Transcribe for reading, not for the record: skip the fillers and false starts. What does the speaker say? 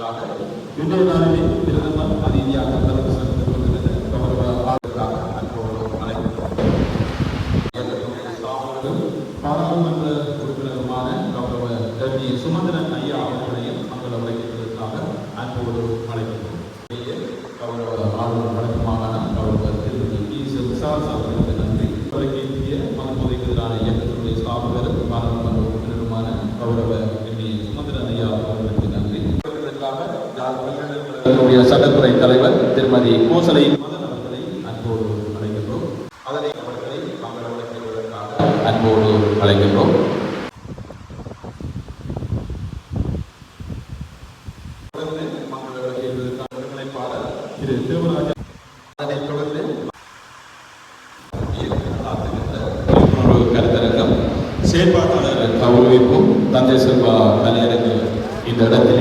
இன்றைய நாளிலே பிரதமர் அதிதியாக கலந்து செலுத்திக் கொண்டிருந்த கௌரவ ஆளுநராக அன்போடு அழைக்கின்றோம். பாராளுமன்ற உறுப்பினருமான கௌரவ கல்வி சுமந்திரன் ஐயா அவர்களையும் மங்கள உரைக்கின்றதற்காக அன்போடு அழைக்கின்றோம். கௌரவ ஆளுநர் வடக்கு மாகாணம் கௌரவ திருமதி விசால் அவர்களுக்கு நன்றி. உரைக்கிய மனப்போதைக்கு எதிரான இயக்கத்தினுடைய ஸ்தாபகரும் பாராளுமன்ற உறுப்பினருமான கௌரவ கல்வி சுமந்திரன் ஐயா அவர்களுக்கு நன்றி. சட்டத்துறை தலைவர் திருமதி கோசலை அவர்களை அன்போடு அழைக்கின்றோம். அதனை அவர்களை மங்கள உரைக்கின்றதற்காக அன்போடு அழைக்கின்றோம். மங்கள உரைக்கின்றதற்கான ஒருங்கிணைப்பாளர் திரு தேவராஜா, அதனைத் தொடர்ந்து கருத்தரங்கம் செயற்பாட்டாளர் கௌரவிப்பும் தந்தை செல்வா கலையரங்கு இந்த இடத்தில்